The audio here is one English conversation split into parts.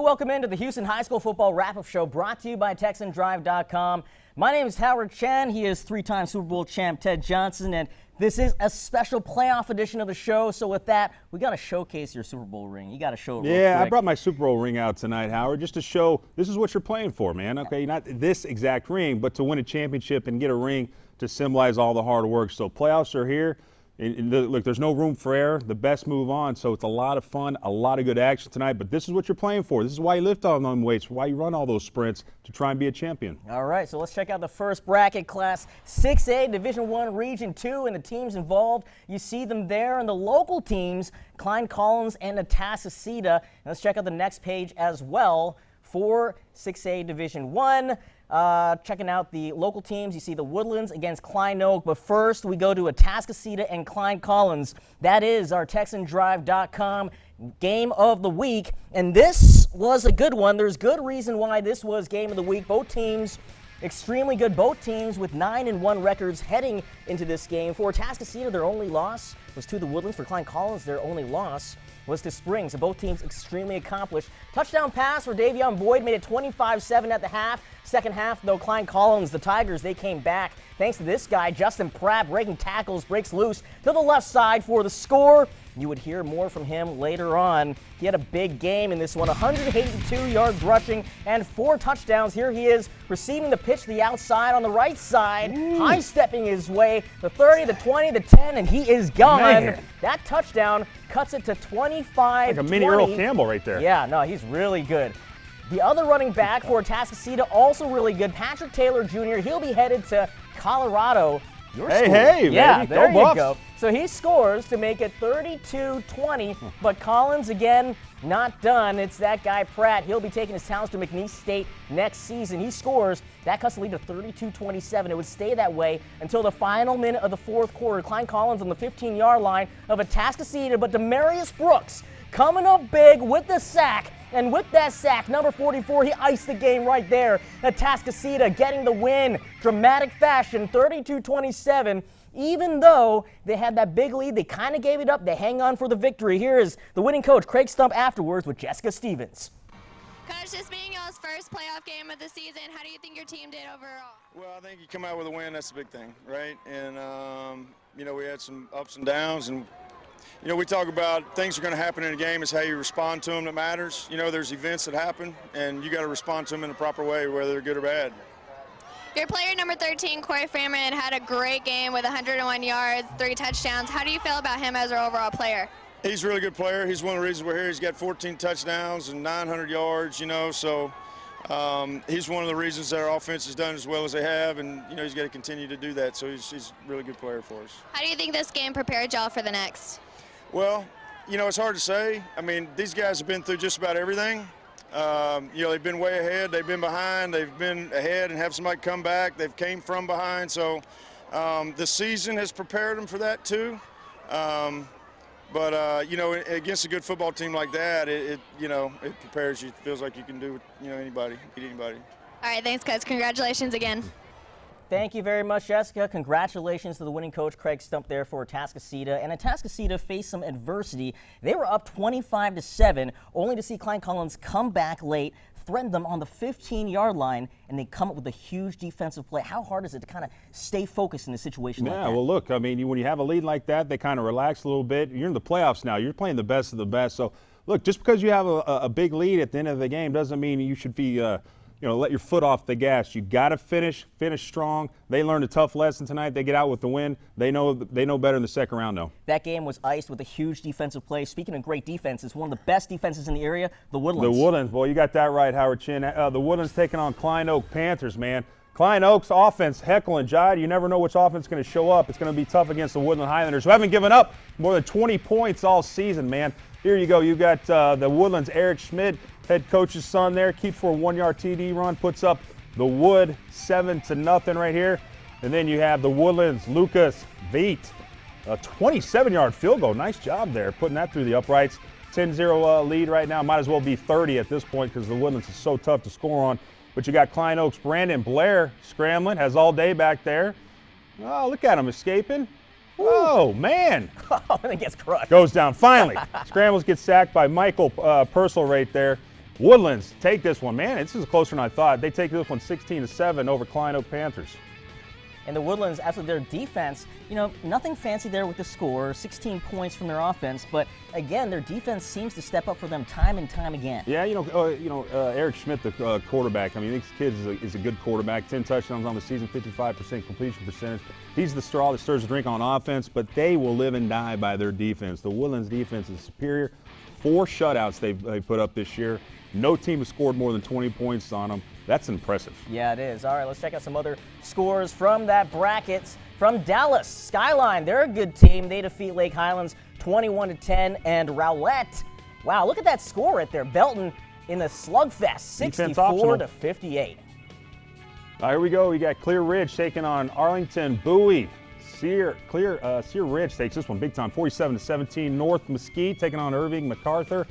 welcome into the Houston High School Football Wrap-Up Show brought to you by TexanDrive.com. My name is Howard Chen. He is three-time Super Bowl champ Ted Johnson, and this is a special playoff edition of the show. So with that, we got to showcase your Super Bowl ring. You got to show it real quick. Yeah, I brought my Super Bowl ring out tonight, Howard, just to show this is what you're playing for, man. Okay, not this exact ring, but to win a championship and get a ring to symbolize all the hard work. So playoffs are here. Look, there's no room for error. The best move on, so it's a lot of fun, a lot of good action tonight. But this is what you're playing for. This is why you lift all them weights, why you run all those sprints to try and be a champion. All right, so let's check out the first bracket, Class 6A, Division I, Region 2, and the teams involved. You see them there, and the local teams, Klein Collins and Atascocita. And let's check out the next page as well for 6A Division 1. Checking out the local teams, you see the Woodlands against Klein Oak, but first we go to Atascocita and Klein Collins. That is our TexanDrive.com game of the week, and this was a good one. There's good reason why this was game of the week. Both teams extremely good. Both teams with 9-1 records heading into this game. For Atascocita, their only loss was to the Woodlands. For Klein Collins, their only loss was to Springs. So both teams extremely accomplished. Touchdown pass for Davion Boyd made it 25-7 at the half. Second half, though, Klein Collins, the Tigers, they came back. Thanks to this guy, Justin Pratt, breaking tackles, breaks loose to the left side for the score. You would hear more from him later on. He had a big game in this one, 182 yards rushing and 4 touchdowns. Here he is receiving the pitch to the outside on the right side, high-stepping his way, the 30, the 20, the 10, and he is gone. Man. That touchdown cuts it to 25-20. Like a mini Earl Campbell right there. Yeah, no, he's really good. The other running back for Atascocita, also really good, Patrick Taylor Jr. He'll be headed to Colorado. Hey, yeah, baby. there Go you Buffs. go. So he scores to make it 32-20, but Collins, again, not done. It's that guy, Pratt. He'll be taking his talents to McNeese State next season. He scores. That cuts the lead to 32-27. It would stay that way until the final minute of the fourth quarter. Klein Collins on the 15-yard line of Atascocita, but Demarius Brooks coming up big with the sack. And with that sack, number 44, he iced the game right there. Atascocita getting the win. Dramatic fashion, 32-27. Even though they had that big lead, they kind of gave it up. They hang on for the victory. Here is the winning coach, Craig Stump, afterwards with Jessica Stevens. Coach, this being y'all's first playoff game of the season, how do you think your team did overall? Well, I think you come out with a win, that's the big thing, right? And, you know, we had some ups and downs, and you know, we talk about things are going to happen in a game. It's how you respond to them that matters. You know, there's events that happen, and you got to respond to them in the proper way, whether they're good or bad. Your player number 13, Corey Freeman, had a great game with 101 yards, 3 touchdowns. How do you feel about him as our overall player? He's a really good player. He's one of the reasons we're here. He's got 14 touchdowns and 900 yards, you know, so he's one of the reasons that our offense has done as well as they have, and, you know, he's got to continue to do that, so he's a really good player for us. How do you think this game prepared y'all for the next? Well, you know, it's hard to say. I mean, these guys have been through just about everything. You know, they've been way ahead, they've been behind, they've been ahead and have somebody come back, they've came from behind. So the season has prepared them for that too. But you know, against a good football team like that, you know, it prepares you. It feels like you can do, you know, beat anybody. All right, thanks, guys. Congratulations again. Thank you very much, Jessica. Congratulations to the winning coach, Craig Stump, there for Atascocita. And Atascocita faced some adversity. They were up 25-7, only to see Klein Collins come back late, threaten them on the 15-yard line, and they come up with a huge defensive play. How hard is it to kind of stay focused in a situation like that? Yeah, well, look, I mean, when you have a lead like that, they kind of relax a little bit. You're in the playoffs now. You're playing the best of the best. So, look, just because you have a big lead at the end of the game doesn't mean you should be you know, let your foot off the gas. You got to finish strong. They learned a tough lesson tonight. They get out with the win. They know better in the second round, though. That game was iced with a huge defensive play. Speaking of great defenses, one of the best defenses in the area, the Woodlands. The Woodlands, boy, you got that right, Howard Chin. The Woodlands taking on Klein Oak Panthers, man. Klein Oak's offense, heckle and jive. You never know which offense is going to show up. It's going to be tough against the Woodland Highlanders, who haven't given up more than 20 points all season, man. Here you go. You got the Woodlands, Eric Schmidt, head coach's son there, keeps for a 1-yard TD run, puts up the Wood 7-0 right here. And then you have the Woodlands, Lucas Veet, a 27-yard field goal. Nice job there, putting that through the uprights. 10-0 lead right now. Might as well be 30 at this point because the Woodlands is so tough to score on. But you got Klein Oaks, Brandon Blair scrambling, has all day back there. Oh, look at him escaping. Oh, man. Oh, and it gets crushed. Goes down finally. Scrambles, gets sacked by Michael Purcell right there. Woodlands take this one. Man, this is closer than I thought. They take this one 16-7 over Klein Oak Panthers. And the Woodlands, as with their defense, nothing fancy there with the score, 16 points from their offense, but again, their defense seems to step up for them time and time again. Yeah, Eric Schmidt, the quarterback, I mean, this kid is a good quarterback, 10 touchdowns on the season, 55% completion percentage. He's the straw that stirs the drink on offense, but they will live and die by their defense. The Woodlands defense is superior. 4 shutouts they've put up this year. No team has scored more than 20 points on them. That's impressive. Yeah, it is. All right, let's check out some other scores from that bracket. From Dallas, Skyline, they're a good team. They defeat Lake Highlands 21-10, and Rowlett. Wow, look at that score right there. Belton in the slugfest, 64-58. Here we go. We got Clear Ridge taking on Arlington. Bowie. Sear Ridge takes this one big time, 47-17. North Mesquite taking on Irving MacArthur.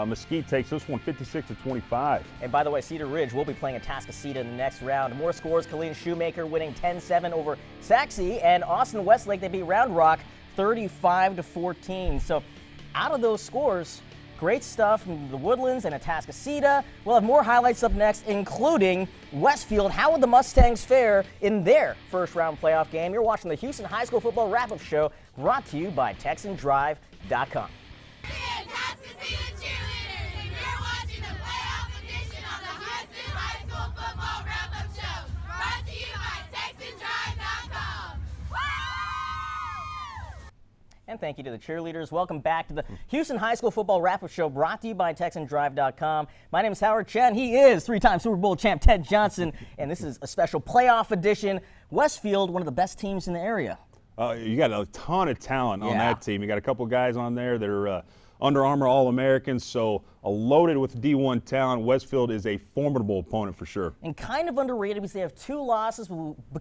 Mesquite takes this one 56-25. And by the way, Cedar Ridge will be playing Atascocita in the next round. More scores, KLEIN Shoemaker winning 10-7 over Saxe, and Austin Westlake, they beat Round Rock 35-14. So out of those scores, great stuff from the Woodlands and Atascocita. We'll have more highlights up next, including Westfield. How would the Mustangs fare in their first round playoff game? You're watching the Houston High School Football Wrap-Up Show, brought to you by TexanDrive.com. And thank you to the cheerleaders. Welcome back to the Houston High School Football Wrap-Up Show, brought to you by TexanDrive.com. My name is Howard Chen. He is 3-time Super Bowl champ Ted Johnson, and this is a special playoff edition. Westfield, one of the best teams in the area. You got a ton of talent on that team. You got a couple guys on there that are Under Armour All-Americans, so loaded with D1 talent. Westfield is a formidable opponent for sure. And kind of underrated because they have 2 losses,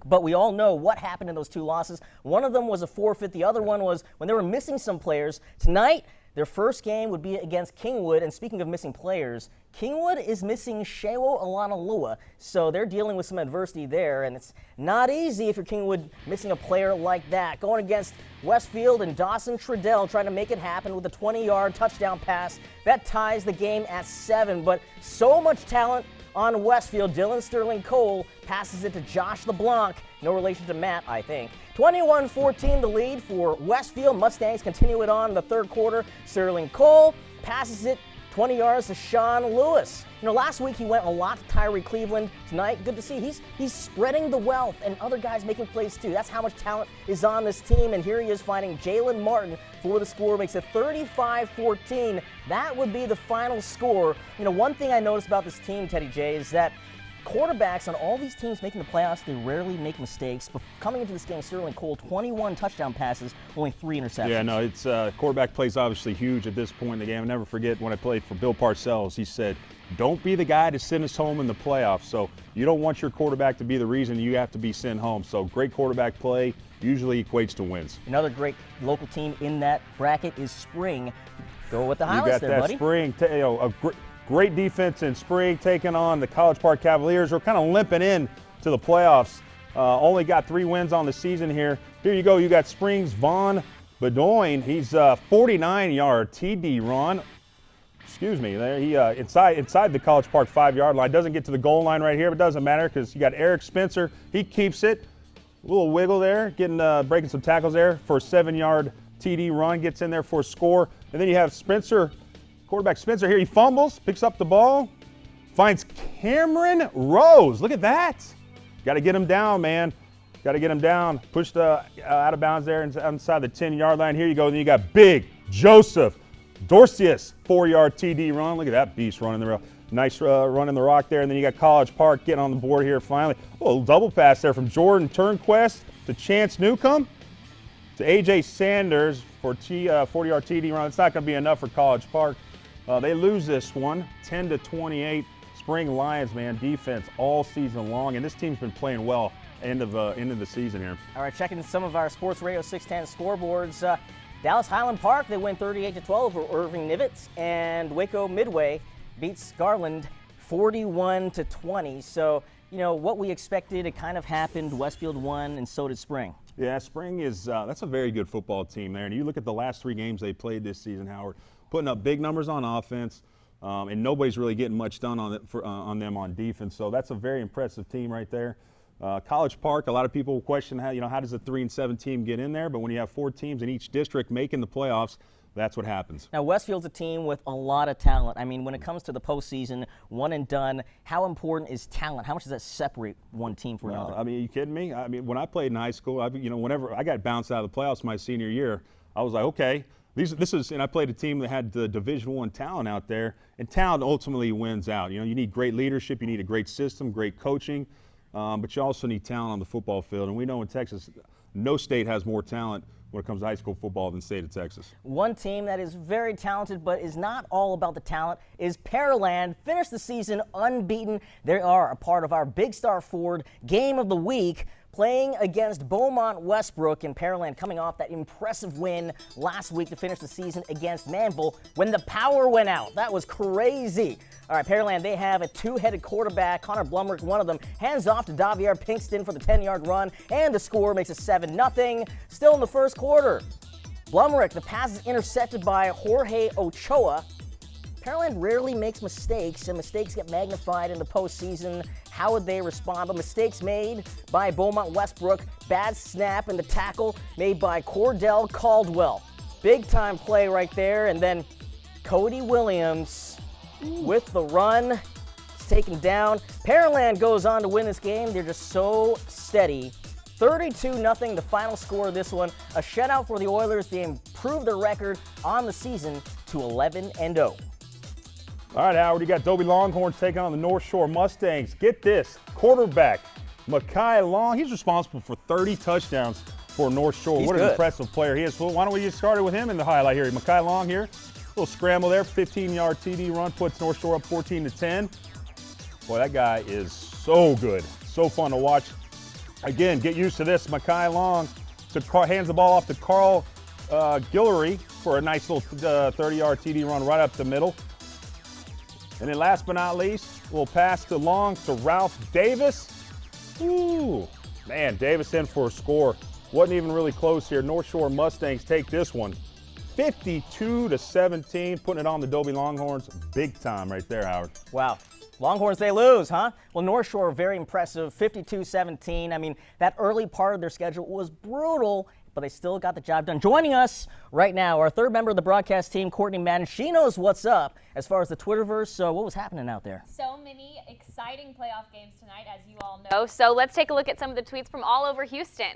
but we all know what happened in those 2 losses. One of them was a forfeit. The other one was when they were missing some players. Tonight, their first game would be against Kingwood. And speaking of missing players, Kingwood is missing Shewo Alanalua, so they're dealing with some adversity there, and it's not easy if you're Kingwood missing a player like that. Going against Westfield and Dawson Treadell trying to make it happen with a 20-yard touchdown pass. That ties the game at 7, but so much talent on Westfield. Dylan Sterling Cole passes it to Josh LeBlanc, no relation to Matt, I think. 21-14 the lead for Westfield. Mustangs continue it on in the third quarter. Sterling Cole passes it 20 yards to Sean Lewis. Last week he went a lot to Tyree Cleveland. Tonight, good to see he's spreading the wealth and other guys making plays too. That's how much talent is on this team, and here he is finding Jalen Martin for the score. Makes it 35-14. That would be the final score. One thing I noticed about this team, Teddy J, is that quarterbacks on all these teams making the playoffs, they rarely make mistakes. But coming into this game, Sterling Cole, 21 touchdown passes, only 3 interceptions. Yeah, no, it's quarterback play is obviously huge at this point in the game. I'll never forget when I played for Bill Parcells, he said, don't be the guy to send us home in the playoffs. So you don't want your quarterback to be the reason you have to be sent home. So great quarterback play usually equates to wins. Another great local team in that bracket is Spring. Go with the highlights there, buddy. You got that Spring, great defense in Spring, taking on the College Park Cavaliers. We're kind of limping in to the playoffs. Only got 3 wins on the season here. Here you go. You got Spring's Vaughn Bedoin. He's 49-yard TD run. Excuse me. There he inside the College Park 5-yard line. Doesn't get to the goal line right here, but doesn't matter because you got Eric Spencer. He keeps it. A little wiggle there, breaking some tackles there for a 7-yard TD run. Gets in there for a score. And then you have Spencer. Quarterback Spencer here, he fumbles, picks up the ball, finds Cameron Rose. Look at that. Got to get him down, man. Got to get him down. Pushed out of bounds there inside the 10-yard line. Here you go. Then you got big Joseph Dorcius, 4-yard TD run. Look at that beast running the rock. Nice run in the rock there. And then you got College Park getting on the board here finally. A little double pass there from Jordan Turnquest to Chance Newcomb to A.J. Sanders for 40-yard TD run. It's not going to be enough for College Park. They lose this one, 10-28. Spring Lions, man, defense all season long, and this team's been playing well end of the season here. All right, checking some of our Sports Radio 610 scoreboards. Dallas Highland Park, they win 38-12 over Irving Nivitz, and Waco Midway beats Garland 41-20. So, what we expected, it kind of happened. Westfield won, and so did Spring. Yeah, Spring is that's a very good football team there, and you look at the last 3 games they played this season, Howard. Putting up big numbers on offense, and nobody's really getting much done on them on defense. So that's a very impressive team right there. College Park, a lot of people question how does a 3-7 team get in there, but when you have 4 teams in each district making the playoffs, that's what happens. Now, Westfield's a team with a lot of talent. I mean, when it comes to the postseason, one and done, how important is talent? How much does that separate one team from another? I mean, are you kidding me? I mean, when I played in high school, whenever I got bounced out of the playoffs my senior year, I was like, okay, and I played a team that had the Division I talent out there, and talent ultimately wins out. You need great leadership, you need a great system, great coaching, but you also need talent on the football field. And we know in Texas, no state has more talent when it comes to high school football than the state of Texas. One team that is very talented but is not all about the talent is Pearland. Finished the season unbeaten. They are a part of our Big Star Ford Game of the Week, playing against Beaumont Westbrook, in Pearland coming off that impressive win last week to finish the season against MANVEL when the power went out. That was crazy. All right, Pearland, they have a 2-headed quarterback. Connor Blumrick, one of them, hands off to Davier Pinkston for the 10-yard run, and the score makes it 7-0. Still in the first quarter, Blumrick, the pass is intercepted by Jorge Ochoa. Pearland rarely makes mistakes, and mistakes get magnified in the postseason. How would they respond? But mistakes made by Beaumont Westbrook. Bad snap and the tackle made by Cordell Caldwell. Big-time play right there, and then Cody Williams with the run. It's taken down. Pearland goes on to win this game. They're just so steady. 32-0, the final score of this one. A shutout for the Oilers. They improved their record on the season to 11-0. All right, Howard, you got Dobie Longhorns taking on the North Shore Mustangs. Get this, quarterback Mekhi Long, he's responsible for 30 touchdowns for North Shore. What an impressive player he is. Well, why don't we get started with him in the highlight here. Mekhi Long here, little scramble there, 15-yard TD run, puts North Shore up 14-10. Boy, that guy is so good, so fun to watch. Again, get used to this. Mekhi Long hands the ball off to Carl Guillory for a nice little 30-yard TD run right up the middle. And then last but not least, we'll pass to Long to Ralph Davis. Ooh, man, Davis in for a score. Wasn't even really close here. North Shore Mustangs take this one 52-17, putting it on the Dobie Longhorns big time right there, Howard. Wow. Longhorns, they lose, huh? Well, North Shore, very impressive, 52-17. I mean, that early part of their schedule was brutal, but they still got the job done. Joining us right now, our third member of the broadcast team, Courtney Madden. She knows what's up as far as the Twitterverse. So what was happening out there? So many exciting playoff games tonight, as you all know. So let's take a look at some of the tweets from all over Houston.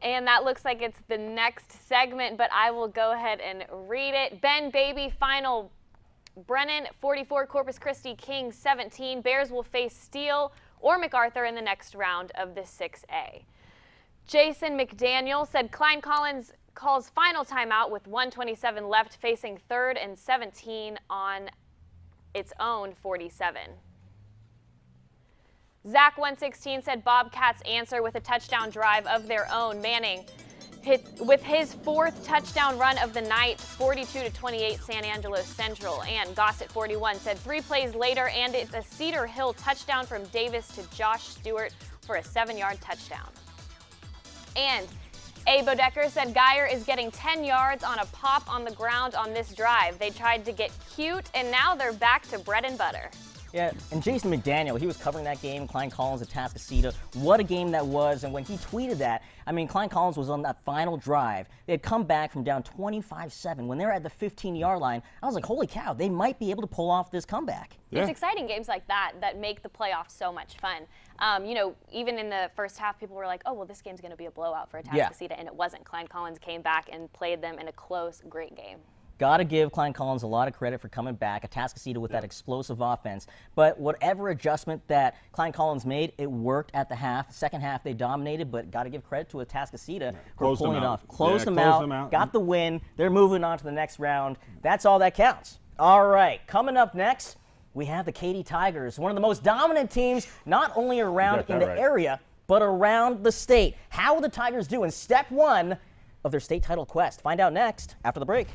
And that looks like it's the next segment, but I will go ahead and read it. Ben Baby final. Brennan 44, Corpus Christi King 17. Bears will face Steele or MacArthur in the next round of the 6A. Jason McDaniel said Klein Collins calls final timeout with 1:27 left, facing 3rd and 17 on its own 47. Zach 116 said Bobcats answer with a touchdown drive of their own. Manning with his 4th touchdown run of the night, 42-28 San Angelo Central. And Gossett 41 said 3 plays later, and it's a Cedar Hill touchdown from Davis to Josh Stewart for a 7-yard touchdown. And A. Bodecker said Geyer is getting 10 yards on a pop on the ground on this drive. They tried to get cute, and now they're back to bread and butter. Yeah, and Jason McDaniel, he was covering that game, Klein Collins at Atascocita. What a game that was, and when he tweeted that, I mean, Klein Collins was on that final drive. They had come back from down 25-7. When they were at the 15-yard line, I was like, holy cow, they might be able to pull off this comeback. Yeah. It's exciting games like that that make the playoffs so much fun. You know, even in the first half, people were like, oh, well, this game's going to be a blowout for Atascocita, and it wasn't. Klein Collins came back and played them in a close, great game. Got to give Klein Collins a lot of credit for coming back, Atascocita with that explosive offense. But whatever adjustment that Klein Collins made, it worked at the half. Second half, they dominated, but got to give credit to Atascocita for pulling it off. Closed them out, got the win. They're moving on to the next round. That's all that counts. All right, coming up next, we have the Katy Tigers, one of the most dominant teams, not only around in the area, but around the state. How will the Tigers do in step 1 of their state title quest? Find out next after the break.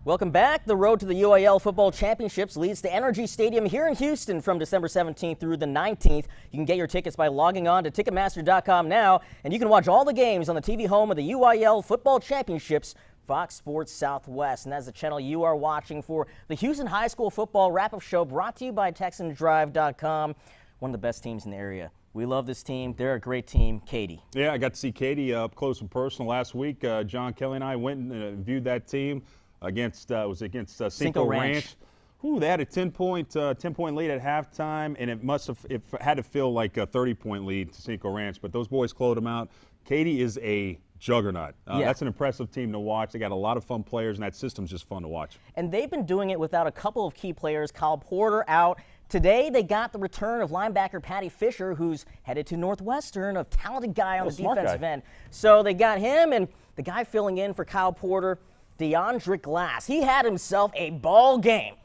Welcome back. The road to the UIL Football Championships leads to Energy Stadium here in Houston from December 17th through the 19th. You can get your tickets by logging on to Ticketmaster.com now, and you can watch all the games on the TV home of the UIL Football Championships, Fox Sports Southwest. And that's the channel you are watching for the Houston High School Football Wrap-Up Show, brought to you by TexanDrive.com. One of the best teams in the area. We love this team. They're a great team. Katy. Yeah, I got to see Katy up close and personal last week. John Kelly and I went and viewed that team against Cinco Ranch. Ooh, they had a 10-point lead at halftime, and it had to feel like a 30-point lead to Cinco Ranch, but those boys closed them out. Katy is a juggernaut. That's an impressive team to watch. They got a lot of fun players, and that system's just fun to watch. And they've been doing it without a couple of key players. Kyle Porter out. Today, they got the return of linebacker Patty Fisher, who's headed to Northwestern, a talented guy on the defensive end. So they got him, and the guy filling in for Kyle Porter, DeAndre Glass. He had himself a ball game,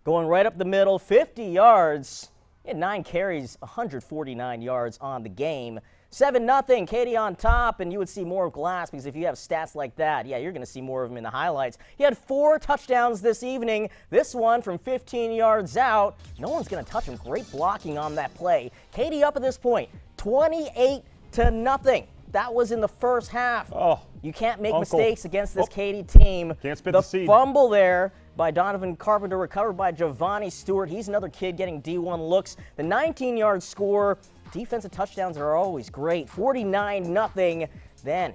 going right up the middle, 50 yards. He had 9 carries, 149 yards on the game. 7-0, Katy on top, and you would see more of Glass because if you have stats like that, yeah, you're going to see more of him in the highlights. He had 4 touchdowns this evening. This one from 15 yards out. No one's going to touch him. Great blocking on that play. Katy up at this point, 28-0. That was in the first half. Oh, you can't make Uncle. Mistakes against this Katy team. Can't spit the seed. Fumble there by Donovan Carpenter, recovered by Giovanni Stewart. He's another kid getting D1 looks. The 19-yard score. Defensive touchdowns are always great. 49-0. Then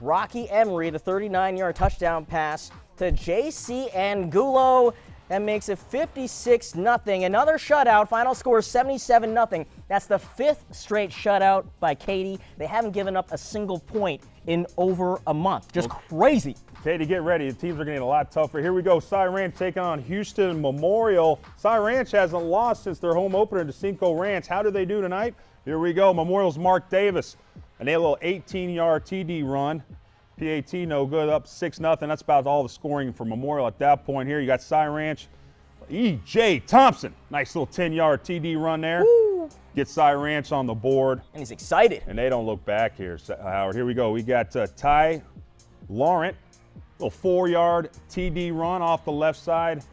Rocky Emery, the 39-yard touchdown pass to J.C. Angulo. That makes it 56-0. Another shutout. Final score 77-0. That's the 5th straight shutout by Katy. They haven't given up a single point in over a month. Just crazy. Katy, get ready. The teams are getting a lot tougher. Here we go. Cy Ranch taking on Houston Memorial. Cy Ranch hasn't lost since their home opener to Cinco Ranch. How do they do tonight? Here we go. Memorial's Mark Davis. And a little 18-yard TD run. PAT no good, up 6-0. That's about all the scoring for Memorial at that point here. You got Cy Ranch. E.J. Thompson. Nice little 10-yard TD run there. Woo. Get Cy Ranch on the board. And he's excited. And they don't look back here, Howard. Here we go. We got Ty Laurent. Little 4-yard TD run off the left side.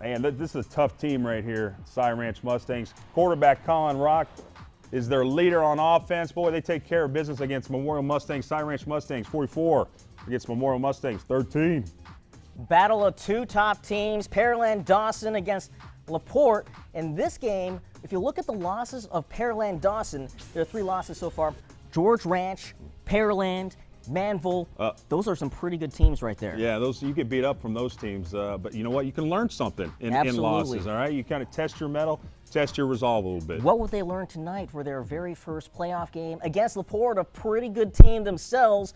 Man, this is a tough team right here, Cy Ranch Mustangs. Quarterback Colin Rock is their leader on offense. Boy, they take care of business against Memorial Mustangs. Cy Ranch Mustangs 44 against Memorial Mustangs 13. Battle of 2 top teams, Pearland Dawson against LaPorte. In this game, if you look at the losses of Pearland Dawson, there are 3 losses so far. George Ranch, Pearland, MANVEL, those are some pretty good teams right there. Yeah, those you get beat up from those teams, but you know what? You can learn something in losses, all right? You kind of test your mettle, test your resolve a little bit. What would they learn tonight for their very first playoff game against LaPorte, a pretty good team themselves?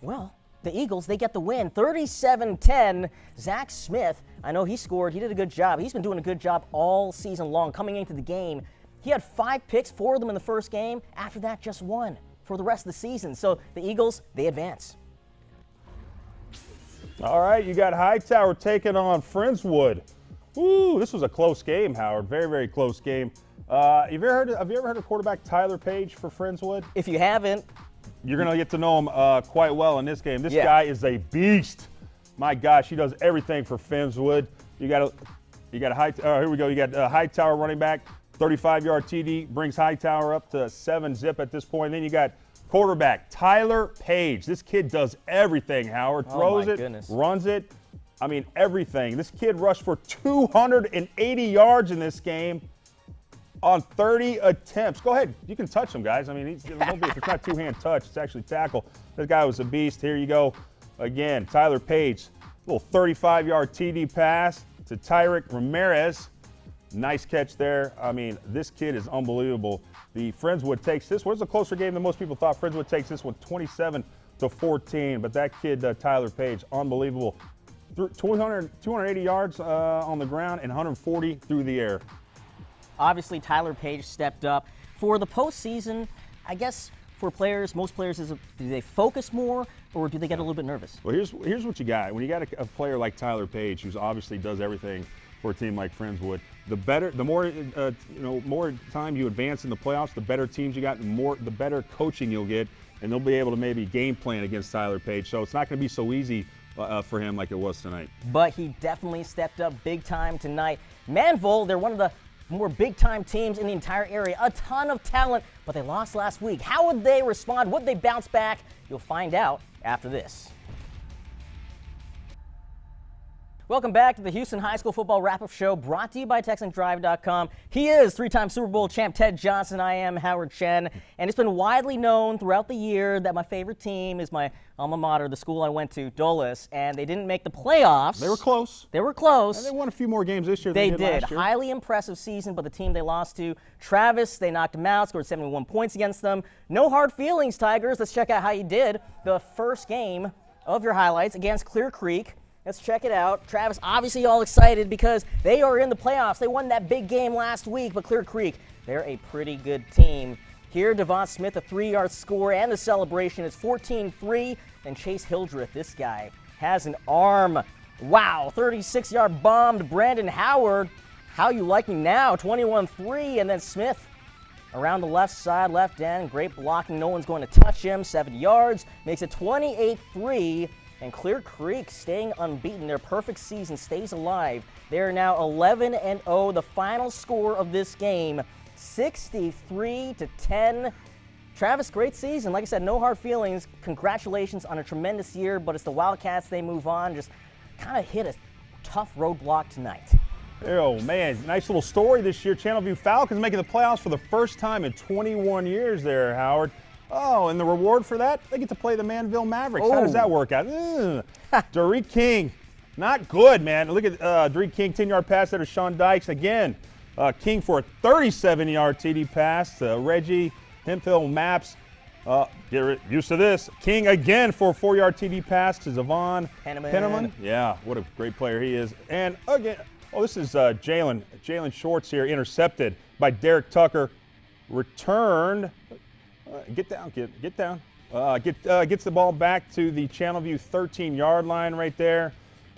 Well, the Eagles, they get the win, 37-10. Zach Smith, I know he scored. He did a good job. He's been doing a good job all season long coming into the game. He had 5 picks, 4 of them in the first game. After that, just 1 for the rest of the season. So the Eagles, they advance. All right, you got Hightower taking on Friendswood. Ooh, this was a close game, Howard. Very, very close game. Have you ever heard of quarterback Tyler Page for Friendswood? If you haven't, you're going to get to know him quite well in this game. This guy is a beast. My gosh, he does everything for Friendswood. You got here we go. You got Hightower running back. 35-yard TD brings Hightower up to 7-zip at this point. And then you got quarterback Tyler Page. This kid does everything, Howard. Throws it, runs it. I mean, everything. This kid rushed for 280 yards in this game on 30 attempts. Go ahead. You can touch him, guys. I mean, if it's not two-hand touch, it's actually tackle. This guy was a beast. Here you go. Again, Tyler Page. Little 35-yard TD pass to Tyrick Ramirez. Nice catch there. I mean, this kid is unbelievable. The Friendswood takes this one. It's a closer game than most people thought. Friendswood takes this one 27-14. But that kid, Tyler Page, unbelievable. 280 yards on the ground and 140 through the air. Obviously, Tyler Page stepped up. For the postseason, I guess for players, most players, do they focus more or do they get a little bit nervous? Well, here's what you got. When you got a player like Tyler Page, who obviously does everything for a team like Friendswood, the more time you advance in the playoffs, the better teams you got, the better coaching you'll get, and they'll be able to maybe game plan against Tyler Page. So it's not going to be so easy for him like it was tonight. But he definitely stepped up big time tonight. MANVEL, they're one of the more big-time teams in the entire area. A ton of talent, but they lost last week. How would they respond? Would they bounce back? You'll find out after this. Welcome back to the Houston High School Football Wrap-Up Show, brought to you by TexanDrive.com. He is three-time Super Bowl champ Ted Johnson. I am Howard Chen, and it's been widely known throughout the year that my favorite team is my alma mater, the school I went to, Dulles, and they didn't make the playoffs. They were close. They were close. And they won a few more games this year They than they did last year. Highly impressive season, but the team they lost to, Travis, they knocked them out, scored 71 points against them. No hard feelings, Tigers. Let's check out how you did the first game of your highlights against Clear Creek. Let's check it out. Travis obviously all excited because they are in the playoffs. They won that big game last week, but Clear Creek, they're a pretty good team. Here, Devon Smith, a 3-yard score, and the celebration is 14-3. And Chase Hildreth, this guy has an arm. Wow, 36-yard bomb to Brandon Howard. How you like me now? 21-3, and then Smith around the left side, left end. Great blocking. No one's going to touch him. 7 yards. Makes it 28-3. And Clear Creek staying unbeaten. Their perfect season stays alive. They are now 11-0. The final score of this game, 63-10. Travis, great season. Like I said, no hard feelings. Congratulations on a tremendous year, but it's the Wildcats. They move on. Just kind of hit a tough roadblock tonight. Oh, man, nice little story this year. Channelview Falcons making the playoffs for the first time in 21 years there, Howard. Oh, and the reward for that, they get to play the MANVEL Mavericks. How does that work out? Derek King, not good, man. Look at Derek King, 10-yard pass there to Sean Dykes. Again, King for a 37-yard TD pass to Reggie Hemphill Maps. Get used to this. King again for a 4-yard TD pass to Zavon Penniman. Yeah, what a great player he is. And again, this is Jalen Shorts here, intercepted by Derek Tucker. Returned. Get down. Gets the ball back to the Channelview 13-yard line right there.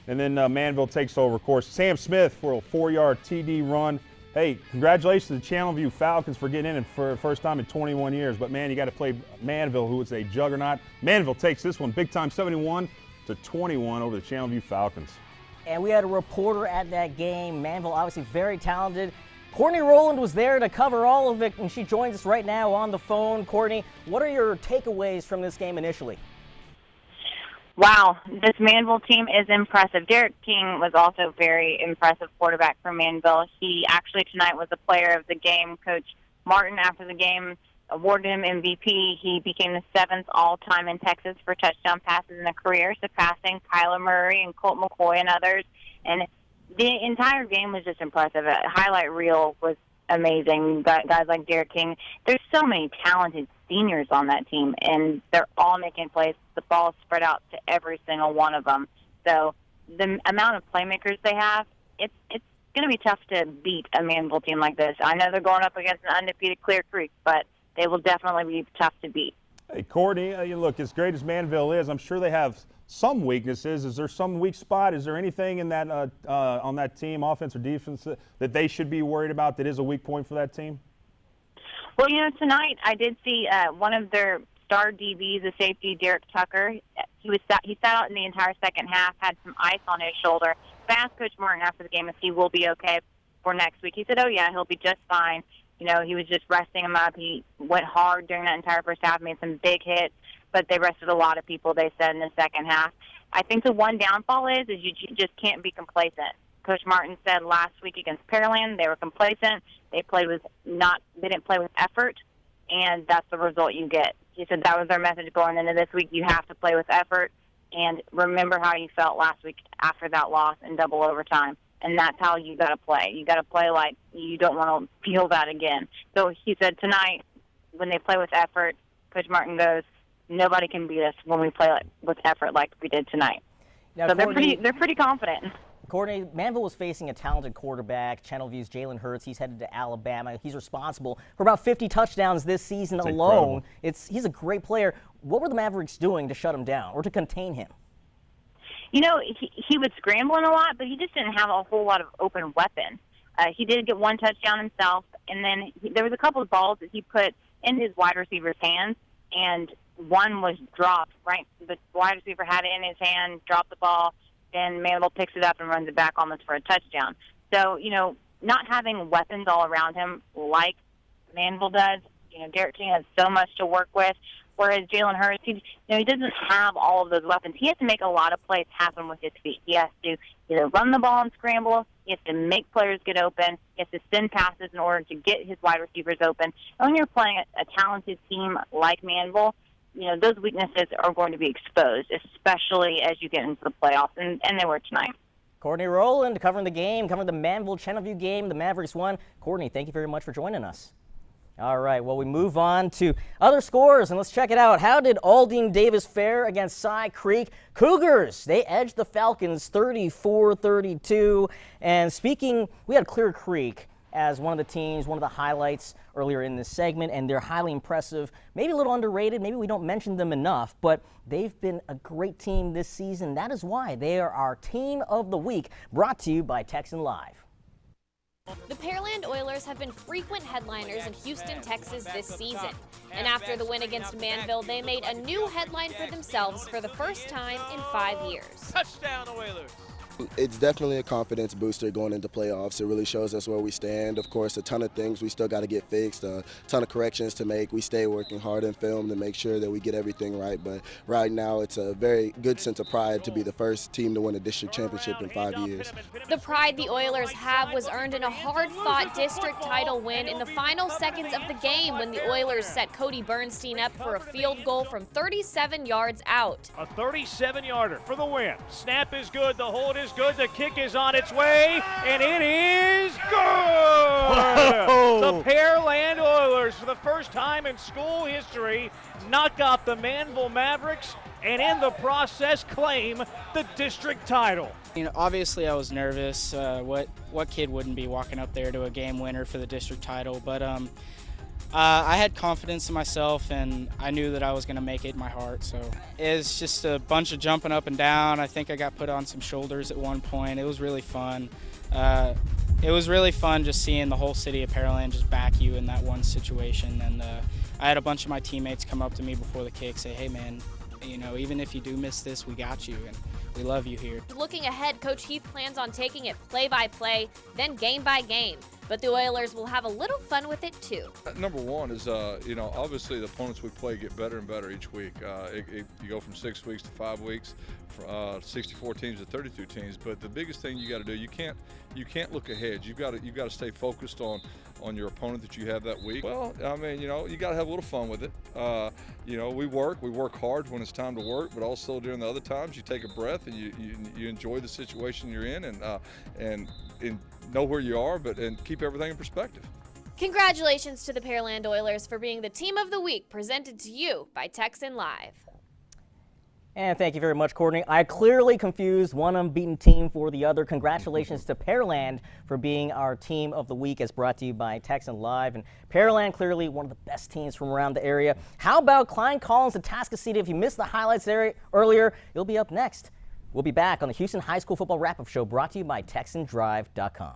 And then MANVEL takes over, of course. Sam Smith for a 4-yard TD run. Hey, congratulations to the Channelview Falcons for getting in for the first time in 21 years. But, man, you got to play MANVEL, who is a juggernaut. MANVEL takes this one big time, 71-21 over the Channelview Falcons. And we had a reporter at that game. MANVEL obviously very talented. Courtney Rowland was there to cover all of it, and she joins us right now on the phone. Courtney, what are your takeaways from this game initially? Wow, this MANVEL team is impressive. Derek King was also very impressive quarterback for MANVEL. He actually tonight was the player of the game. Coach Morton, after the game, awarded him MVP. He became the 7th all-time in Texas for touchdown passes in a career, surpassing Kyler Murray and Colt McCoy and others. And the entire game was just impressive. A highlight reel was amazing. Guys like Derek King. There's so many talented seniors on that team, and they're all making plays. The ball is spread out to every single one of them. So the amount of playmakers they have, it's going to be tough to beat a MANVEL team like this. I know they're going up against an undefeated Clear Creek, but they will definitely be tough to beat. Hey, Courtney, look, as great as MANVEL is, I'm sure they have some weaknesses. Is there some weak spot? Is there anything in that on that team, offense or defense, that they should be worried about that is a weak point for that team? Well, tonight I did see one of their star DBs, the safety, Derek Tucker. He sat out in the entire second half, had some ice on his shoulder. I asked Coach Morton after the game if he will be okay for next week. He said, oh, yeah, he'll be just fine. He was just resting him up. He went hard during that entire first half, made some big hits, but they rested a lot of people, they said, in the second half. I think the one downfall is you just can't be complacent. Coach Morton said last week against Pearland they were complacent. They didn't play with effort, and that's the result you get. He said that was their message going into this week. You have to play with effort, and remember how you felt last week after that loss in double overtime. And that's how you got to play. You got to play like you don't want to feel that again. So he said tonight, when they play with effort, Coach Morton goes, nobody can beat us when we play with effort like we did tonight. Now, so they're pretty confident. Courtney, MANVEL was facing a talented quarterback, Channelview's Jalen Hurts. He's headed to Alabama. He's responsible for about 50 touchdowns this season alone. He's a great player. What were the Mavericks doing to shut him down or to contain him? He was scrambling a lot, but he just didn't have a whole lot of open weapons. He did get one touchdown himself, and then there was a couple of balls that he put in his wide receiver's hands, and one was dropped, right? The wide receiver had it in his hand, dropped the ball, and MANVEL picks it up and runs it back almost for a touchdown. So, not having weapons all around him like MANVEL does, Derek King has so much to work with, whereas Jalen Hurts, he doesn't have all of those weapons. He has to make a lot of plays happen with his feet. He has to either run the ball and scramble, he has to make players get open, he has to send passes in order to get his wide receivers open. And when you're playing a talented team like MANVEL, those weaknesses are going to be exposed, especially as you get into the playoffs, and they were tonight. Courtney Rowland covering the game, covering the MANVEL Channelview game. The Mavericks won. Courtney, thank you very much for joining us. All right, well, we move on to other scores, and let's check it out. How did Aldine Davis fare against Cy Creek? Cougars, they edged the Falcons 34-32. And speaking, we had Clear Creek as one of the teams, one of the highlights earlier in this segment, and they're highly impressive, maybe a little underrated, maybe we don't mention them enough, but they've been a great team this season. That is why they are our Team of the Week, brought to you by Texan Live. The Pearland Oilers have been frequent headliners in Houston, Texas this season. And after the win against MANVEL, they made a new headline for themselves for the first time in 5 years. Touchdown Oilers! It's definitely a confidence booster going into playoffs. It really shows us where we stand. Of course, a ton of things we still got to get fixed, a ton of corrections to make. We stay working hard in film to make sure that we get everything right. But right now, it's a very good sense of pride to be the first team to win a district championship in 5 years. The pride the Oilers have was earned in a hard-fought district title win in the final seconds of the game when the Oilers set Cody Bernstein up for a field goal from 37 yards out. A 37-yarder for the win. Snap is good, the hold is good, the kick is on its way, and it is good! The Pearland Oilers, for the first time in school history, knock off the MANVEL Mavericks and in the process claim the district title. Obviously I was nervous. What kid wouldn't be walking up there to a game winner for the district title? But I had confidence in myself, and I knew that I was going to make it in my heart. So it's just a bunch of jumping up and down. I think I got put on some shoulders at one point. It was really fun. It was really fun just seeing the whole city of Pearland just back you in that one situation. And I had a bunch of my teammates come up to me before the kick, say, "Hey man, even if you do miss this, we got you, and we love you here." Looking ahead, Coach Heath plans on taking it play by play, then game by game. But the Oilers will have a little fun with it too. Number one is, obviously the opponents we play get better and better each week. You go from 6 weeks to 5 weeks, 64 teams to 32 teams. But the biggest thing you got to do, you can't look ahead. You've got to stay focused on your opponent that you have that week. Well, I mean, you got to have a little fun with it. We work hard when it's time to work, but also during the other times you take a breath and you enjoy the situation you're in and know where you are, and keep everything in perspective. Congratulations to the Pearland Oilers for being the Team of the Week, presented to you by Texan Live. And thank you very much, Courtney. I clearly confused one unbeaten team for the other. Congratulations to Pearland for being our Team of the Week, as brought to you by Texan Live. And Pearland, clearly one of the best teams from around the area. How about Klein Collins and Atascocita? If you missed the highlights there earlier, you'll be up next. We'll be back on the Houston High School Football Wrap-Up Show, brought to you by TexanDrive.com.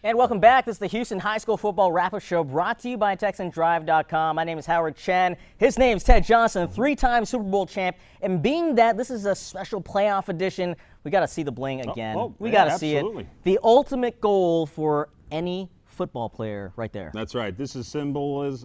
And welcome back. This is the Houston High School Football Wrap-Up Show, brought to you by TexanDrive.com. My name is Howard Chen. His name's Ted Johnson, 3-time Super Bowl champ. And being that this is a special playoff edition, we got to see the bling again. We got to see it. The ultimate goal for any football player right there. That's right. This is symbolizes,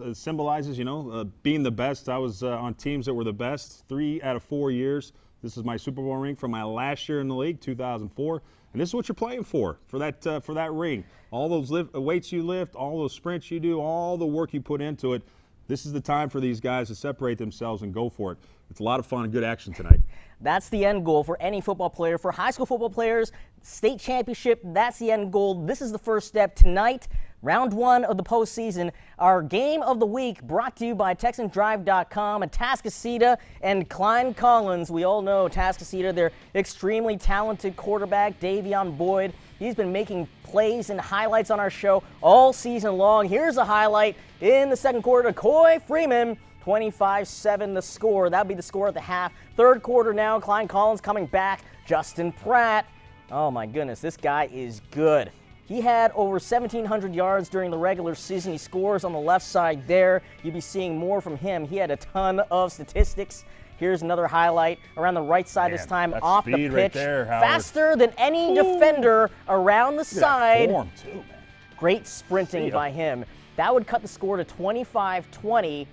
being the best. I was on teams that were the best 3 out of 4 years. This is my Super Bowl ring from my last year in the league, 2004. And this is what you're playing for that ring. All those weights you lift, all those sprints you do, all the work you put into it. This is the time for these guys to separate themselves and go for it. It's a lot of fun and good action tonight. That's the end goal for any football player. For high school football players, state championship, that's the end goal. This is the first step tonight. Round 1 of the postseason, our game of the week, brought to you by TexanDrive.com. Atascocita and Klein Collins. We all know Atascocita, their extremely talented quarterback, Davion Boyd. He's been making plays and highlights on our show all season long. Here's a highlight in the second quarter. Coy Freeman, 25-7 the score. That would be the score at the half. Third quarter now, Klein Collins coming back. Justin Pratt. Oh my goodness, this guy is good. He had over 1,700 yards during the regular season. He scores on the left side there. You'll be seeing more from him. He had a ton of statistics. Here's another highlight around the right side this time off the pitch. Right there, faster than any defender around the side. Form too, man. Great sprinting by him. That would cut the score to 25-20.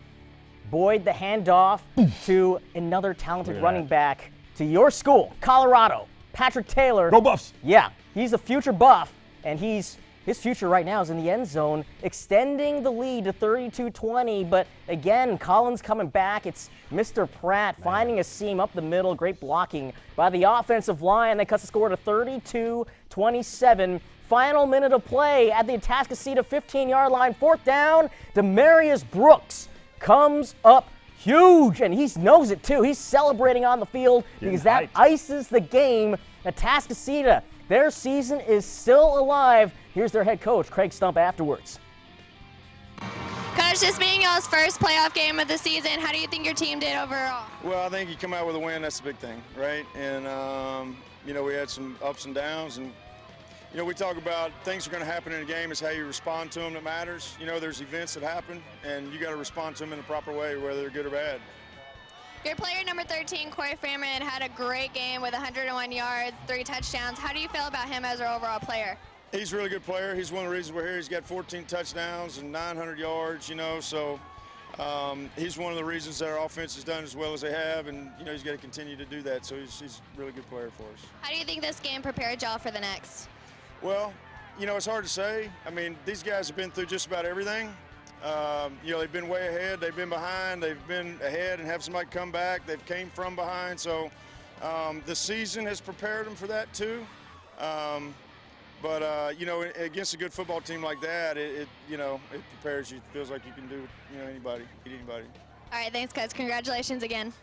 Boyd the handoff to another talented running back to your school, Colorado. Patrick Taylor. Go Buffs! Yeah, he's a future Buff, and his future right now is in the end zone, extending the lead to 32-20. But again, Collins coming back. It's Mr. Pratt finding a seam up the middle. Great blocking by the offensive line. That cuts the score to 32-27. Final minute of play at the Atascocita 15-yard line. 4th down. Demarius Brooks comes up huge, and he knows it too. He's celebrating on the field because that ices the game. Atascocita, their season is still alive. Here's their head coach, Craig Stump, afterwards. Coach, this being y'all's first playoff game of the season, how do you think your team did overall? Well, I think you come out with a win. That's the big thing, right? And, you know, we had some ups and downs. And, you know, we talk about things are going to happen in a game. It's how you respond to them that matters. You know, there's events that happen, and you got to respond to them in the proper way, whether they're good or bad. Your player number 13, Corey Fairman, had a great game with 101 yards, 3 touchdowns. How do you feel about him as our overall player? He's a really good player. He's one of the reasons we're here. He's got 14 touchdowns and 900 yards, you know, so he's one of the reasons that our offense has done as well as they have, and, you know, he's got to continue to do that, so he's a really good player for us. How do you think this game prepared y'all for the next? Well, you know, it's hard to say. I mean, these guys have been through just about everything. You know, they've been way ahead, they've been behind, they've been ahead and have somebody come back, they've came from behind, so the season has prepared them for that too. But you know, against a good football team like that, you know, it prepares you. It feels like you can do, you know, beat anybody. All right, thanks, guys. Congratulations again.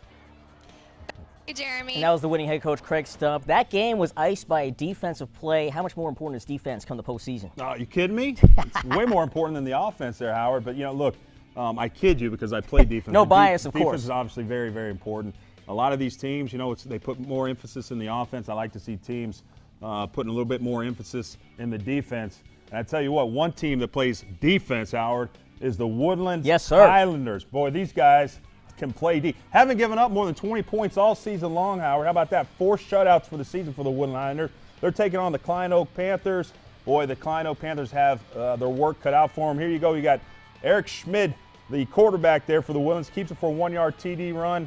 Jeremy. And that was the winning head coach, Craig Stump. That game was iced by a defensive play. How much more important is defense come the postseason? No, you kidding me? It's way more important than the offense there, Howard. But, you know, look, I kid you because I play defense. No bias, of course. Defense is obviously very, very important. A lot of these teams, you know, they put more emphasis in the offense. I like to see teams putting a little bit more emphasis in the defense. And I tell you what, one team that plays defense, Howard, is the Woodlands Highlanders. Boy, these guys can play deep. Haven't given up more than 20 points all season long, Howard. How about that? 4 shutouts for the season for the Woodland Highlanders. They're taking on the Klein Oak Panthers. Boy, the Klein Oak Panthers have their work cut out for them. Here you go. You got Eric Schmid, the quarterback there for the Woodlands, keeps it for a 1-yard TD run.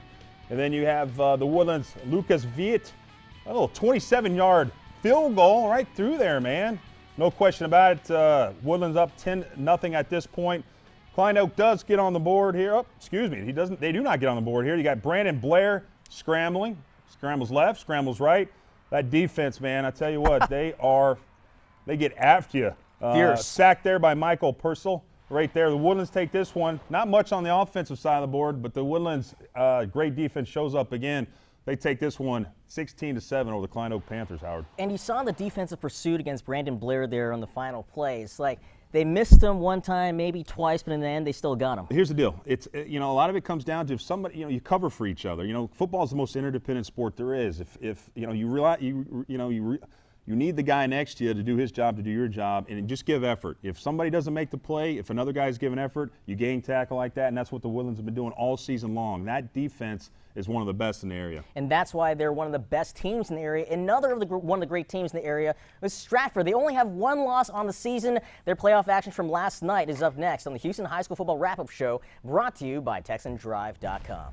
And then you have the Woodlands Lucas Viet, a little 27-yard field goal right through there, man. No question about it. Woodlands up 10-0 at this point. Klein Oak does get on the board here. Oh, excuse me. They do not get on the board here. You got Brandon Blair scrambling. Scrambles left, scrambles right. That defense, man, I tell you what, they get after you. Fierce. Sacked there by Michael Purcell right there. The Woodlands take this one. Not much on the offensive side of the board, but the Woodlands, great defense shows up again. They take this one 16-7 over the Klein Oak Panthers, Howard. And you saw the defensive pursuit against Brandon Blair there on the final play. It's like they missed him one time, maybe twice, but in the end, they still got him. Here's the deal. You know, a lot of it comes down to if somebody, you know, you cover for each other. You know, football is the most interdependent sport there is. If you know, you need the guy next to you to do his job, to do your job, and just give effort. If somebody doesn't make the play, if another guy's giving effort, you gang tackle like that, and that's what the Woodlands have been doing all season long. That defense is one of the best in the area. And that's why they're one of the best teams in the area. One of the great teams in the area was Stratford. They only have 1 loss on the season. Their playoff action from last night is up next on the Houston High School Football Wrap-Up Show, brought to you by TexanDrive.com.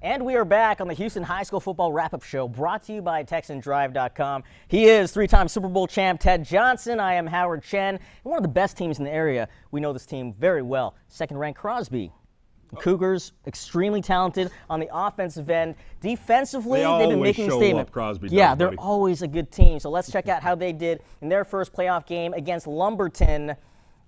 And we are back on the Houston High School Football Wrap-Up Show, brought to you by TexanDrive.com. He is 3-time Super Bowl champ Ted Johnson. I am Howard Chen. And one of the best teams in the area. We know this team very well. Second-ranked Crosby. The Cougars, extremely talented on the offensive end. Defensively, they've been making a statement. Crosby They're always a good team. So let's check out how they did in their first playoff game against Lumberton.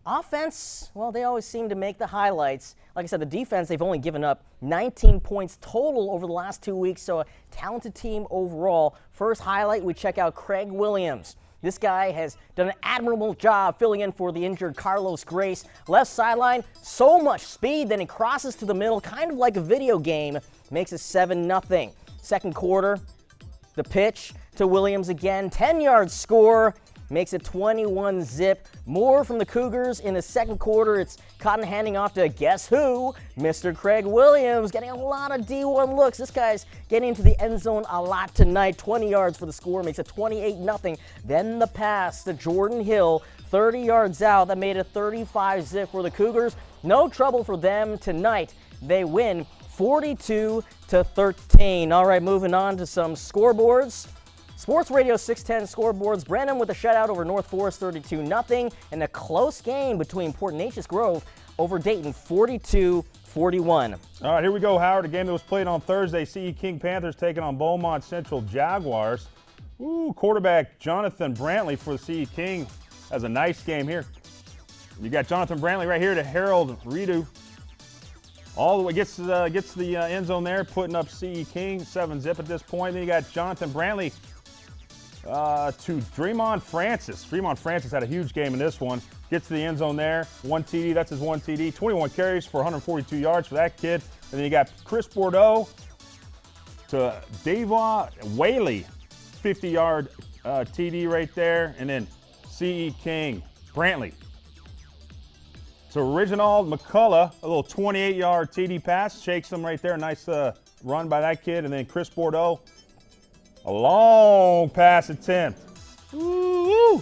Offense, well, they always seem to make the highlights. Like I said, the defense, they've only given up 19 points total over the last 2 weeks, so a talented team overall. First highlight, we check out Craig Williams. This guy has done an admirable job filling in for the injured Carlos Grace. Left sideline, so much speed, then he crosses to the middle, kind of like a video game, makes it 7-0. Second quarter, the pitch, to Williams again. 10-yard score. Makes it 21-zip. More from the Cougars in the second quarter. It's Cotton handing off to guess who? Mr. Craig Williams, getting a lot of D1 looks. This guy's getting into the end zone a lot tonight. 20 yards for the score, makes it 28-0. Then the pass to Jordan Hill, 30 yards out. That made it 35-zip for the Cougars. No trouble for them tonight. They win 42-13. All right, moving on to some scoreboards. Sports Radio 610 scoreboards. Brenham with a shutout over North Forest 32-0, and a close game between Port Neches Grove over Dayton 42-41. All right, here we go, Howard. A game that was played on Thursday. CE King Panthers taking on Beaumont Central Jaguars. Ooh, quarterback Jonathan Brantley for the CE King has a nice game here. You got Jonathan Brantley right here to Harold Redu. All the way gets the end zone there, putting up CE King 7-zip at this point. Then you got Jonathan Brantley to Dreamon Francis. Dreamon Francis had a huge game in this one. Gets to the end zone there. 1 TD, that's his 1 TD. 21 carries for 142 yards for that kid. And then you got Chris Bordeaux to Dava Whaley. 50-yard TD right there. And then CE King Brantley to Reginald McCullough. A little 28-yard TD pass. Shakes him right there. Nice run by that kid. And then Chris Bordeaux. A long pass attempt. Woo-woo.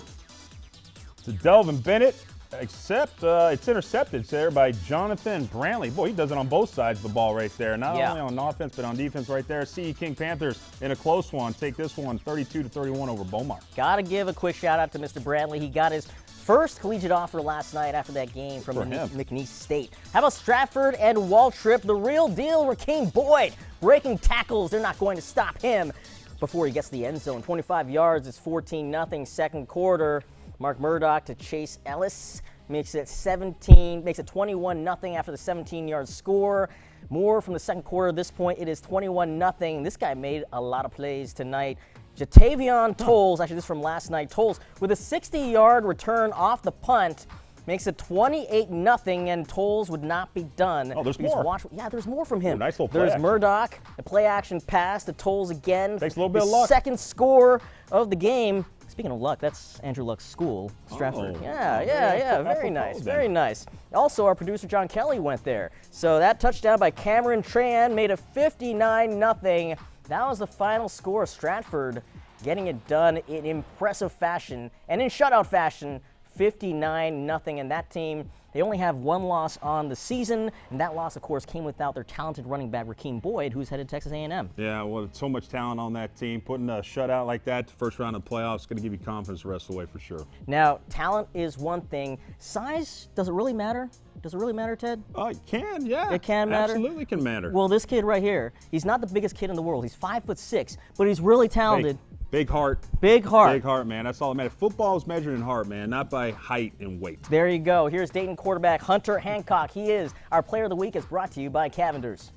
To Delvin Bennett, except it's intercepted there by Jonathan Brantley. Boy, he does it on both sides of the ball right there. Not only on offense, but on defense right there. CE King Panthers in a close one. Take this one 32-31 over Beaumont. Got to give a quick shout out to Mr. Brantley. He got his first collegiate offer last night after that game from McNeese State. How about Stratford and Waltrip? The real deal, Rakeem Boyd breaking tackles. They're not going to stop him before he gets to the end zone. 25 yards, it's 14-0 second quarter. Mark Murdoch to Chase Ellis makes it 21-0 after the 17-yard score. More from the second quarter. At this point, it is 21-0. This guy made a lot of plays tonight. Jatavion Tolles, actually this is from last night, Tolles with a 60-yard return off the punt. Makes it 28-0, and Tolles would not be done. Oh, there's more. Yeah, there's more from him. Nice little play. There's Murdoch, a play-action pass to Tolles again. Takes a little bit of luck. Second score of the game. Speaking of luck, that's Andrew Luck's school, Stratford. Oh. Yeah. Very nice, very nice. Also, our producer John Kelly went there. So that touchdown by Cameron Tran made it 59-0. That was the final score. Stratford getting it done in impressive fashion and in shutout fashion. 59-0, and that team, they only have one loss on the season, and that loss, of course, came without their talented running back, Rakeem Boyd, who's headed to Texas A&M. Yeah, well, so much talent on that team. Putting a shutout like that, first round of the playoffs, is going to give you confidence the rest of the way for sure. Now, talent is one thing. Size, does it really matter? Does it really matter, Ted? It can, yeah. It can matter? Absolutely can matter. Well, this kid right here, he's not the biggest kid in the world. He's 5'6", but he's really talented. Big heart. Big heart. Big heart, man. That's all that matters. Football is measured in heart, man, not by height and weight. There you go. Here's Dayton quarterback Hunter Hancock. He is our player of the week. It's brought to you by Cavenders.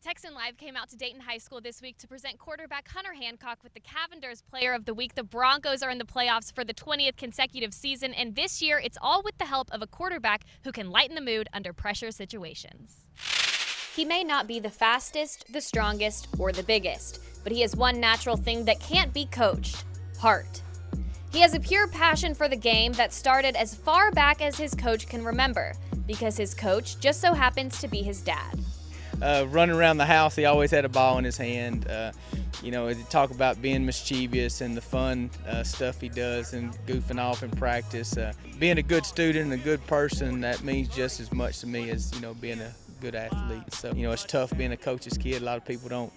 Texan Live came out to Dayton High School this week to present quarterback Hunter Hancock with the Cavenders Player of the Week. The Broncos are in the playoffs for the 20th consecutive season, and this year it's all with the help of a quarterback who can lighten the mood under pressure situations. He may not be the fastest, the strongest, or the biggest, but he has one natural thing that can't be coached: heart. He has a pure passion for the game that started as far back as his coach can remember, because his coach just so happens to be his dad. Running around the house, he always had a ball in his hand. You know, talk about being mischievous and the fun stuff he does and goofing off in practice. Being a good student and a good person, that means just as much to me as, you know, being a good athlete. So, you know, it's tough being a coach's kid. A lot of people don't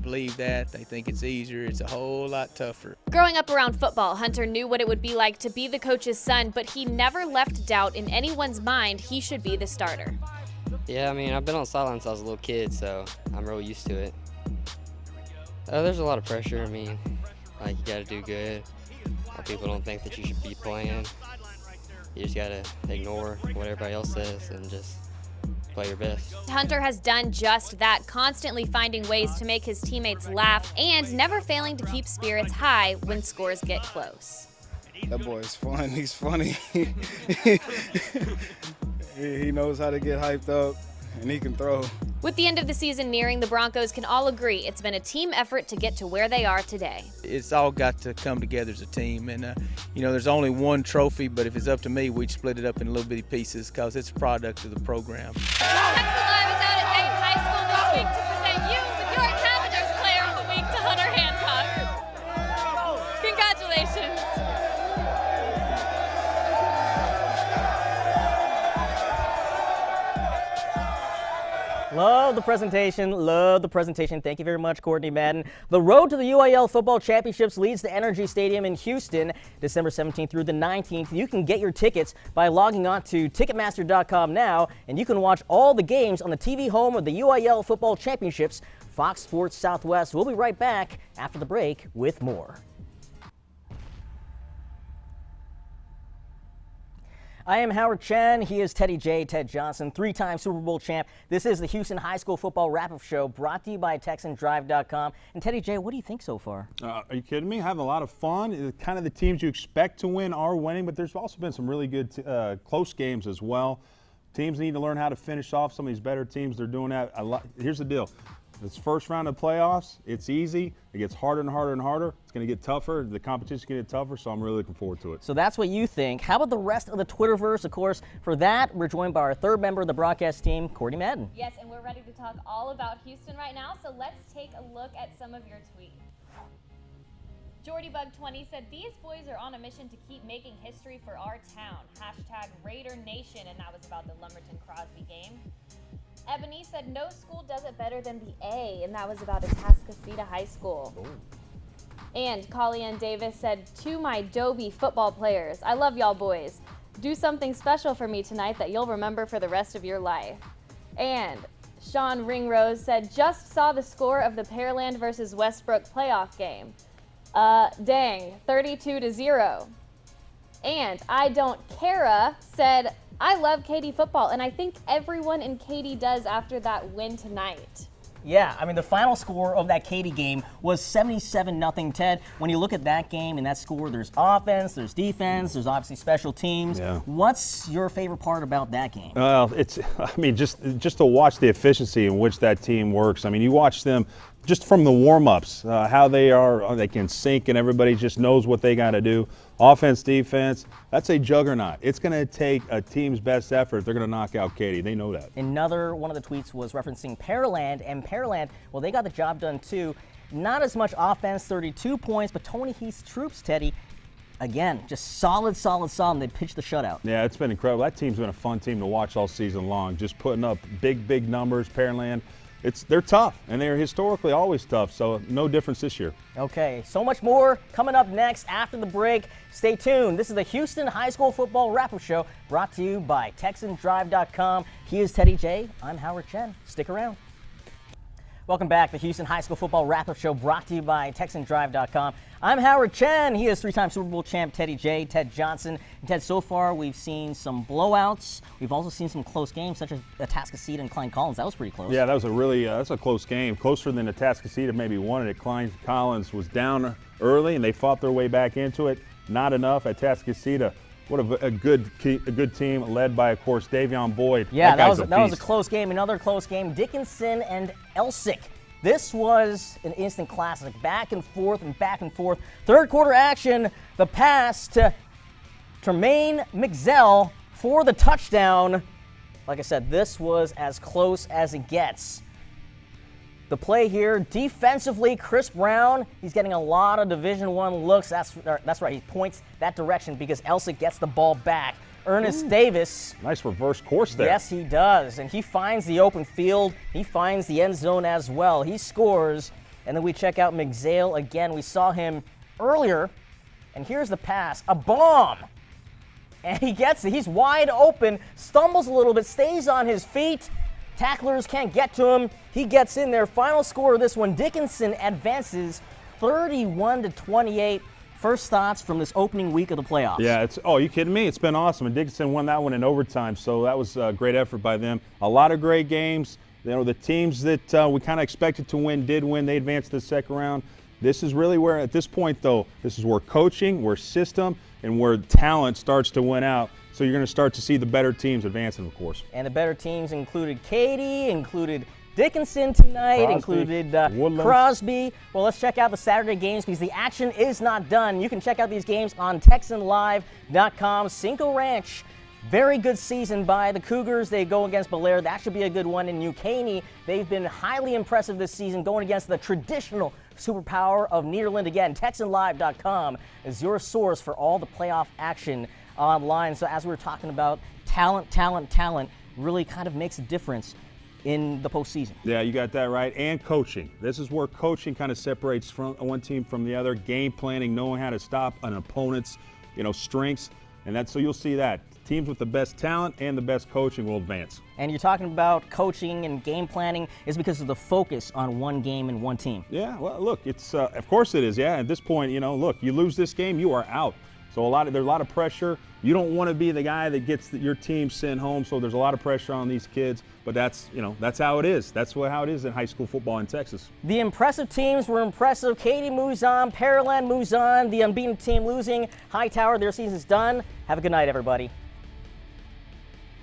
believe that. They think it's easier. It's a whole lot tougher. Growing up around football, Hunter knew what it would be like to be the coach's son, but he never left doubt in anyone's mind he should be the starter. Yeah, I mean, I've been on sidelines since I was a little kid, so I'm real used to it. There's a lot of pressure. I mean, like, you got to do good, or people don't think that you should be playing. You just got to ignore what everybody else says and just play your best. Hunter has done just that, constantly finding ways to make his teammates laugh and never failing to keep spirits high when scores get close. That boy is fun. He's funny. He knows how to get hyped up. and he can throw. With the end of the season nearing, the Broncos can all agree it's been a team effort to get to where they are today. It's all got to come together as a team, and you know, there's only one trophy, but if it's up to me, we'd split it up in little bitty pieces because it's a product of the program. Texan Live is out at Dayton High School this week to present you with your Cavenders Player of the Week to Hunter Hancock. Congratulations. Love the presentation. Love the presentation. Thank you very much, Courtney Madden. The road to the UIL Football Championships leads to Energy Stadium in Houston, December 17th through the 19th. You can get your tickets by logging on to Ticketmaster.com now, and you can watch all the games on the TV home of the UIL Football Championships, Fox Sports Southwest. We'll be right back after the break with more. I am Howard Chen. He is Teddy J. Ted Johnson, three-time Super Bowl champ. This is the Houston High School Football Wrap-Up Show brought to you by TexanDrive.com. And Teddy J., what do you think so far? Are you kidding me? Having a lot of fun. Kind of the teams you expect to win are winning, but there's also been some really good close games as well. Teams need to learn how to finish off some of these better teams. They're doing that a lot. Here's the deal. This first round of playoffs, it's easy. It gets harder and harder and harder. It's going to get tougher. The competition's going to get tougher, so I'm really looking forward to it. So that's what you think. How about the rest of the Twitterverse? Of course, for that, we're joined by our third member of the broadcast team, Courtney Madden. Yes, and we're ready to talk all about Houston right now, so let's take a look at some of your tweets. JordyBug20 said, these boys are on a mission to keep making history for our town. Hashtag Raider Nation, and that was about the Lumberton-Crosby game. Ebony said, no school does it better than the A, and that was about Atascocita High School. Ooh. And Colleen Davis said, to my Dobie football players, I love y'all boys. Do something special for me tonight that you'll remember for the rest of your life. And Sean Ringrose said, just saw the score of the Pearland versus Westbrook playoff game. Dang, 32-0. And I Don't Cara said, I love Katy football, and I think everyone in Katy does after that win tonight. Yeah, I mean, the final score of that Katy game was 77-0, Ted. When you look at that game and that score, there's offense, there's defense, there's obviously special teams. Yeah. What's your favorite part about that game? Well, just to watch the efficiency in which that team works. I mean, you watch them just from the warm-ups, how they can sync and everybody just knows what they got to do. Offense, defense, that's a juggernaut. It's going to take a team's best effort. They're going to knock out Katy. They know that. Another one of the tweets was referencing Pearland, and Pearland, well, they got the job done too. Not as much offense, 32 points, but Tony Heath's troops, Teddy, again, just solid. They pitched the shutout. Yeah, it's been incredible. That team's been a fun team to watch all season long, just putting up big numbers. Pearland, they're tough, and they're historically always tough, so no difference this year. Okay, so much more coming up next after the break. Stay tuned. This is the Houston High School Football Wrap-Up Show brought to you by TexanDrive.com. He is Teddy J. I'm Howard Chen. Stick around. Welcome back. The Houston High School Football Wrap-Up Show brought to you by TexanDrive.com. I'm Howard Chen. He is three-time Super Bowl champ Teddy J. Ted Johnson. And Ted, so far we've seen some blowouts. We've also seen some close games, such as Atascocita and Klein Collins. That was pretty close. Yeah, that was that's a close game. Closer than Atascocita maybe wanted it. Klein Collins was down early, and they fought their way back into it. Not enough. Atascocita, what a good team led by, of course, Davion Boyd. Yeah, that was a close game. Another close game. Dickinson and Elsick. This was an instant classic. Back and forth. Third quarter action. The pass to Tremaine McZell for the touchdown. Like I said, this was as close as it gets. The play here, defensively, Chris Brown, he's getting a lot of Division I looks. That's right, he points that direction because Elsick gets the ball back. Ernest Davis. Nice reverse course there. Yes, he does. And he finds the open field. He finds the end zone as well. He scores. And then we check out McZale again. We saw him earlier. And here's the pass. A bomb. And he gets it. He's wide open. Stumbles a little bit. Stays on his feet. Tacklers can't get to him. He gets in there. Final score of this one. Dickinson advances 31-28. First thoughts from this opening week of the playoffs. Yeah, are you kidding me? It's been awesome. And Dickinson won that one in overtime, so that was a great effort by them. A lot of great games. You know, the teams that we kind of expected to win did win. They advanced to the second round. This is really where, at this point though, this is where coaching, where system, and where talent starts to win out. So you're going to start to see the better teams advancing, of course. And the better teams included Katy, included Dickinson tonight, Crosby, included Woodlands. Crosby. Well, let's check out the Saturday games because the action is not done. You can check out these games on TexanLive.com. Cinco Ranch, very good season by the Cougars. They go against Belair. That should be a good one. In New Caney, they've been highly impressive this season, going against the traditional superpower of Nederland. Again, TexanLive.com is your source for all the playoff action online. So as we were talking about, talent really kind of makes a difference in the postseason. Yeah, you got that right. And coaching. This is where coaching kind of separates from one team from the other. Game planning, knowing how to stop an opponent's, strengths, and that's so you'll see that teams with the best talent and the best coaching will advance. And you're talking about coaching and game planning is because of the focus on one game and one team. Yeah, well, look, it's of course it is. Yeah, at this point, look, you lose this game, you are out. So there's a lot of pressure. You don't want to be the guy that gets your team sent home. So there's a lot of pressure on these kids. But that's how it is. That's how it is in high school football in Texas. The impressive teams were impressive. Katy moves on, Pearland moves on. The unbeaten team losing. Hightower, their season's done. Have a good night, everybody.